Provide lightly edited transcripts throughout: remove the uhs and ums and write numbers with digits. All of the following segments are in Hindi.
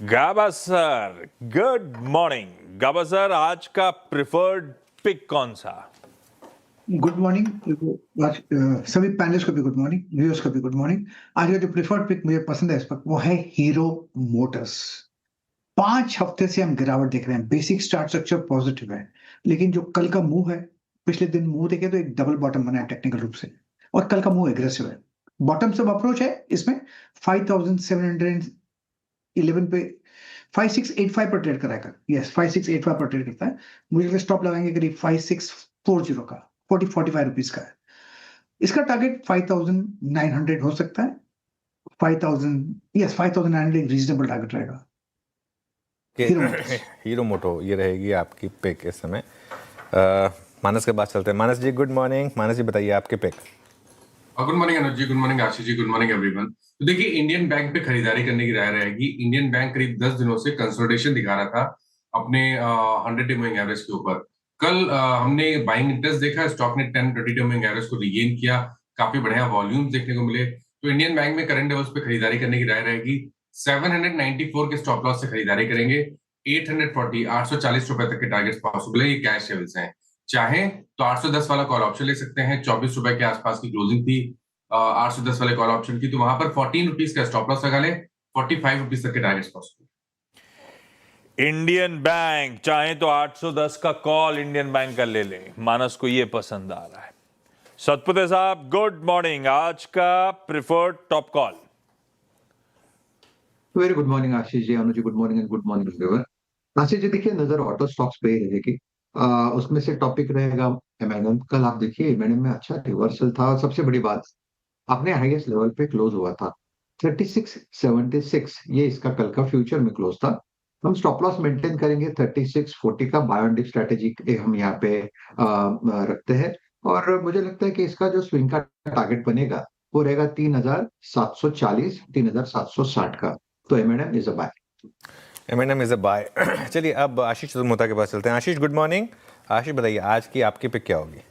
गाबा सर, गुड मॉर्निंग। गाबा सर, आज का प्रिफर्ड पिक कौन सा? Good morning. सभी पैनलिस्ट को भी गुड मॉर्निंग, व्यूअर्स को भी गुड मॉर्निंग। आज का जो प्रिफर्ड पिक मुझे पसंद है इस वक्त वो है हीरो मोटर्स। 5 हफ्ते से हम गिरावट देख रहे हैं। बेसिक स्टार्ट स्ट्रक्चर पॉजिटिव है, लेकिन जो कल का मूव है, पिछले दिन मूव देखे तो एक डबल बॉटम बना है टेक्निकल रूप से, और कल का मूव एग्रेसिव है। बॉटम सब अप्रोच है इसमें 5711 पे 5685 पर ट्रेड कराएगा। यस, 5685 पर ट्रेड करता है। मुझे स्टॉप लगाएंगे करीब 5640 का, 45 रुपीज का है। इसका टारगेट 5900 हो सकता है। 5000, यस 5900 रीजनेबल टारगेट रहेगा। हीरो मोटो ये रहेगी आपकी पिक इस समय। मानस के पास चलते हैं। मानस जी गुड मॉर्निंग। मानस जी बताइए आपके pick. Good morning Anuj ji, good morning Ashish जी, गुड मॉर्निंग एवरीवन। तो देखिए, इंडियन बैंक पे खरीदारी करने की राय रहेगी। इंडियन बैंक करीब 10 दिनों से कंसोलिडेशन दिखा रहा था अपने 100 डे मूविंग एवरेज के ऊपर। कल हमने बाइंग इंटरेस्ट देखा, स्टॉक ने 10-20 डे मूविंग एवरेज को रिगेन किया, काफी बढ़िया वॉल्यूम्स देखने को मिले। तो इंडियन बैंक में करंट लेवल्स पे खरीदारी करने की राय रहेगी। 794 के स्टॉप लॉस से खरीदारी करेंगे। 840 840 रुपए तक के टारगेट्स पॉसिबल है। ये कैश लेवल्स हैं। चाहें तो 810 वाला कॉल ऑप्शन ले सकते हैं। 24 रुपए के आसपास की क्लोजिंग थी 810 वाले कॉल ऑप्शन की, तो वहां पर 14 रुपीज का स्टॉप लॉस लगा ले। 45 रुपीज तक के टारगेट्स पॉसिबल। इंडियन बैंक चाहे तो 810 का कॉल इंडियन बैंक का ले लें। मानस को ये पसंद आ रहा है। सतपुते साहब गुड मॉर्निंग। आज का preferred top call. Very good morning Ashish ji, Anuj ji good morning and good morning everyone. Ashish ji देखिए, नजर ऑटो स्टॉक्स पे ही रहेगी। उसमें से टॉपिक रहेगा एमएनएम। कल आप देखिए एमएनएम में अच्छा रिवर्सल था, और सबसे बड़ी बात, अपने हाईएस्ट लेवल पे क्लोज हुआ था 3676। ये इसका कल का फ्यूचर में क्लोज था। हम स्टॉप लॉस मेंटेन करेंगे 3640 का। बाय ऑन डिप स्ट्रेटेजी हम यहाँ पे रखते हैं, और मुझे लगता है कि इसका जो स्विंग का टारगेट बनेगा वो रहेगा 3740 3760 का। तो एमएनएम इज अ बाय। एमएनएम इज अ बाय। चलिए अब आशीष चतुर्मोता के पास चलते हैं। आशीष गुड मॉर्निंग। आशीष बताइए आज की आपकी पिक क्या होगी?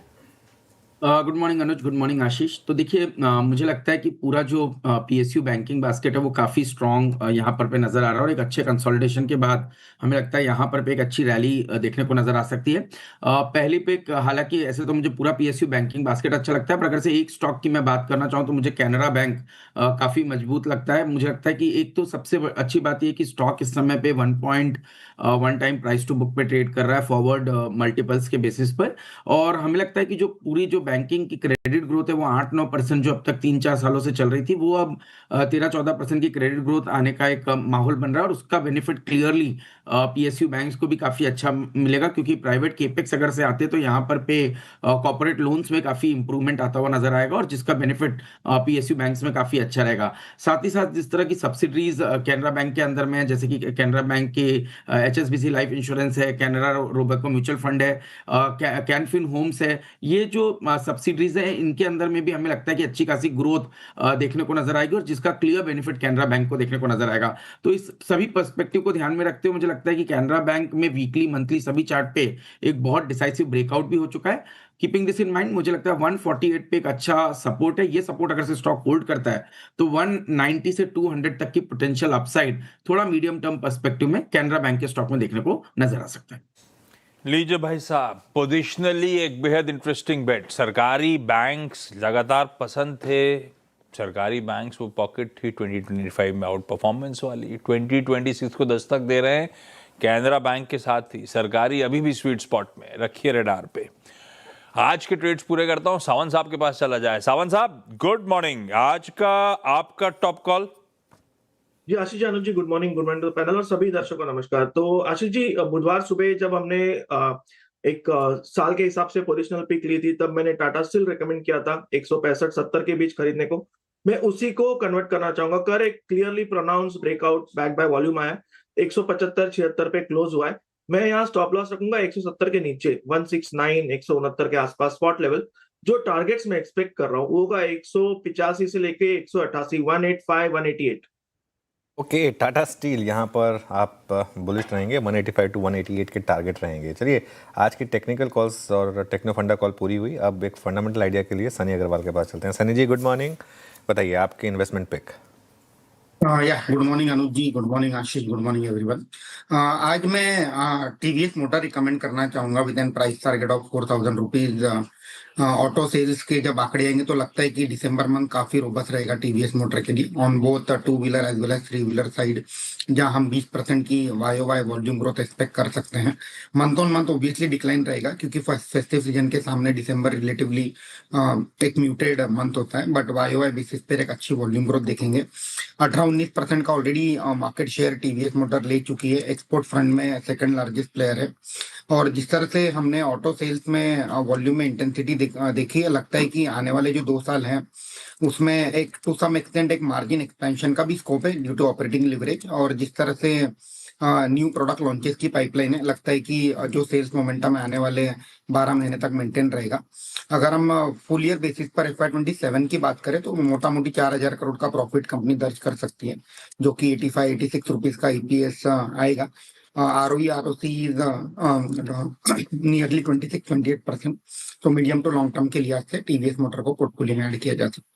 गुड मॉर्निंग अनुज, गुड मॉर्निंग आशीष। तो देखिए, मुझे लगता है कि पूरा जो पीएसयू बैंकिंग बास्केट है वो काफ़ी स्ट्रॉन्ग यहाँ पर पे नज़र आ रहा है, और एक अच्छे कंसोलिडेशन के बाद हमें लगता है यहाँ पर पे एक अच्छी रैली देखने को नज़र आ सकती है। पहली पिक, हालांकि ऐसे तो मुझे पूरा पीएसयू बैंकिंग बास्केट अच्छा लगता है, पर अगर से एक स्टॉक की मैं बात करना चाहूँ तो मुझे कैनरा बैंक काफ़ी मजबूत लगता है। मुझे लगता है कि एक तो सबसे अच्छी बात यह कि स्टॉक इस समय पे 1.1 टाइम प्राइस टू बुक पे ट्रेड कर रहा है फॉरवर्ड मल्टीपल्स के बेसिस पर। और हमें लगता है कि जो पूरी जो बैंकिंग की क्रेडिट ग्रोथ है वो 8-9% जो अब तक 3-4 सालों से चल रही थी, वो अब 13-14% की क्रेडिट ग्रोथ आने का एक माहौल बन रहा है, और उसका बेनिफिट क्लियरली पीएसयू बैंक्स को भी काफी अच्छा मिलेगा, क्योंकि प्राइवेट केपेक्स अगर से आते तो यहाँ पर पे कॉर्पोरेट लोन्स में काफी इंप्रूवमेंट आता हुआ नजर आएगा, और जिसका बेनिफिट पीएसयू बैंक्स में काफी अच्छा रहेगा। साथ ही साथ जिस तरह की सब्सिडरीज कैनरा बैंक के अंदर में है, जैसे कि कैनरा बैंक के एचएसबीसी लाइफ इंश्योरेंस है, कैनरा रोबेको म्यूचुअल फंड है, कैनफिन होम्स है, ये जो सब्सिडरीज है इनके अंदर में भी हमें लगता है कि अच्छी खासी ग्रोथ देखने को नजर आएगी, और जिसका क्लियर बेनिफिट कैनरा बैंक को देखने को नजर आएगा। तो इस सभी पर्सपेक्टिव को ध्यान में रखते हुए मुझे लगता है कि कैनरा बैंक में वीकली मंथली सभी चार्ट पे एक बहुत डिसाइसिव ब्रेकआउट भी हो चुका है। कीपिंग दिस इन माइंड, मुझे लगता है 148 पे एक अच्छा सपोर्ट है। ये सपोर्ट अगर से स्टॉक होल्ड करता है तो 190 से 200 तक की पोटेंशियल अपसाइड थोड़ा मीडियम टर्म पर्सपेक्टिव में कैनरा बैंक के स्टॉक में देखने को नजर आ सकता है। लीजिए भाई साहब, पोजिशनली एक बेहद इंटरेस्टिंग बेट। सरकारी बैंक्स लगातार पसंद थे। सरकारी बैंक्स वो पॉकेट थी 2025 में आउट परफॉर्मेंस वाली, 2026 को दस्तक दे रहे हैं कैनरा बैंक के साथ ही। सरकारी अभी भी स्वीट स्पॉट में, रखिए रडार पे। आज के ट्रेड्स पूरे करता हूं, सावंत साहब के पास चला जाए। सावंत साहब गुड मॉर्निंग। आज का आपका top call. Ji Ashish ji, Anuj ji good morning to panel और सभी दर्शकों को नमस्कार। तो आशीष जी, बुधवार सुबह जब हमने एक साल के हिसाब से पोजिशनल पिक ली थी, तब मैंने टाटा स्टील रेकमेंड किया था 165-70 के बीच खरीदने को। मैं उसी को कन्वर्ट करना चाहूंगा। कर एक clearly pronounce breakout back by volume आया, 175-76 पे क्लोज हुआ है। मैं यहाँ स्टॉप लॉस रखूंगा 170 के नीचे, 169 169 के आसपास स्पॉट लेवल। जो टारगेट्स मैं एक्सपेक्ट कर रहा हूँ वो होगा 185 से लेके 188, 185 188। ओके, टाटा स्टील यहाँ पर आप बुलिश रहेंगे। 185 टू 188 के टारगेट रहेंगे। चलिए आज की टेक्निकल कॉल्स और टेक्नो फंडा कॉल पूरी हुई। अब एक फंडामेंटल आइडिया के लिए सनी अग्रवाल के पास चलते हैं। Sunny ji good morning. बताइए आपके इन्वेस्टमेंट पिक। या good morning Anuj ji, good morning Ashish, good morning everyone. आज मैं टीवीएस मोटर रिकमेंड करना चाहूंगा with an price target of 4,000 rupees. Auto sales के जब आंकड़े आएंगे तो लगता है कि दिसंबर मंथ काफी रोबस्ट रहेगा टीवीएस मोटर के लिए on both two wheeler as well as three wheeler side, जहां हम 20% की वाई वॉल्यूम ग्रोथ एक्सपेक्ट कर सकते हैं। Month on month obviously decline रहेगा क्योंकि फेस्टिव सीजन के सामने दिसंबर रिलेटिवली एक म्यूटेड मंथ होता है, बट वाई बेसिस पर एक अच्छी वॉल्यूम ग्रोथ देखेंगे। 18-19% का already market share TVS motor ले चुकी है, एक्सपोर्ट फ्रंट में सेकंड लार्जेस्ट प्लेयर है। और जिस तरह से हमने ऑटो सेल्स में वॉल्यूम में इंटेंसिटी देखी है, लगता है कि आने वाले जो 2 साल हैं उसमें एक टू सम एक्सटेंट एक मार्जिन एक्सपेंशन का भी स्कोप है ड्यू टू ऑपरेटिंग लिवरेज। और जिस तरह से न्यू प्रोडक्ट लॉन्चेस की पाइपलाइन है, लगता है कि जो सेल्स मोमेंटम आने वाले 12 महीने तक मेंटेन रहेगा। अगर हम फुल ईयर बेसिस पर FY27 की बात करें तो मोटा मोटी 4,000 करोड़ का प्रॉफिट कंपनी दर्ज कर सकती है, जो कि 85-86 रुपीज का EPS आएगा। ROE ROC is nearly 26-28%। तो मीडियम टू लॉन्ग टर्म के लिहाज से टीवीएस मोटर को पोर्टफोलियो में ऐड किया जा सकता है।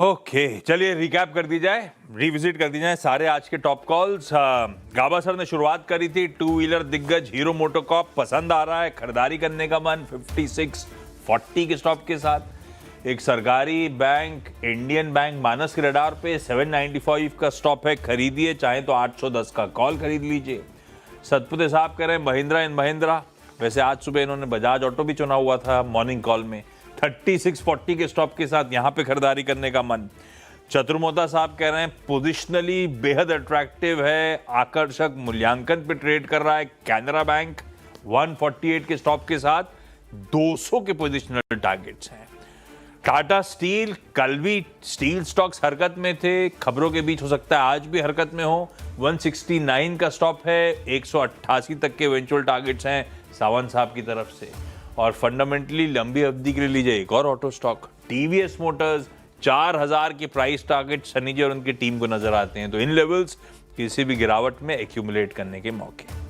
ओके, चलिए रिकैप कर दी जाए, रिविजिट कर दी जाए सारे आज के टॉप कॉल्स। गाबा सर ने शुरुआत करी थी, टू व्हीलर दिग्गज हीरो मोटोकॉर्प पसंद आ रहा है, खरीदारी करने का मन 5640 के स्टॉप के साथ। एक सरकारी बैंक इंडियन बैंक मानस के रडार पे 795 का स्टॉप है, खरीदिए, चाहे तो 810 का कॉल खरीद लीजिए। सतपुते साहब कह रहे हैं महिंद्रा एंड महिंद्रा, वैसे आज सुबह इन्होंने बजाज ऑटो भी चुना हुआ था मॉर्निंग कॉल में, 3640 के स्टॉप के साथ यहां पे खरीदारी करने का मन। चतुर्मोता साहब कह रहे हैं पोजिशनली बेहद अट्रैक्टिव है, आकर्षक मूल्यांकन पे ट्रेड कर रहा है कैनरा बैंक, 148 के स्टॉप के साथ 200 के पोजिशनल टारगेट्स हैं। टाटा स्टील, कल भी स्टील स्टॉक्स हरकत में थे, खबरों के बीच हो सकता है आज भी हरकत में हो, 169 का स्टॉप है, 188 तक के इवेंचुअल टारगेट्स हैं सावंत साहब की तरफ से। और फंडामेंटली लंबी अवधि के लिए लीजिए एक और ऑटो स्टॉक टीवीएस मोटर्स, 4000 के प्राइस टारगेट सनी जी और उनकी टीम को नजर आते हैं, तो इन लेवल्स किसी भी गिरावट में एक्यूमुलेट करने के मौके।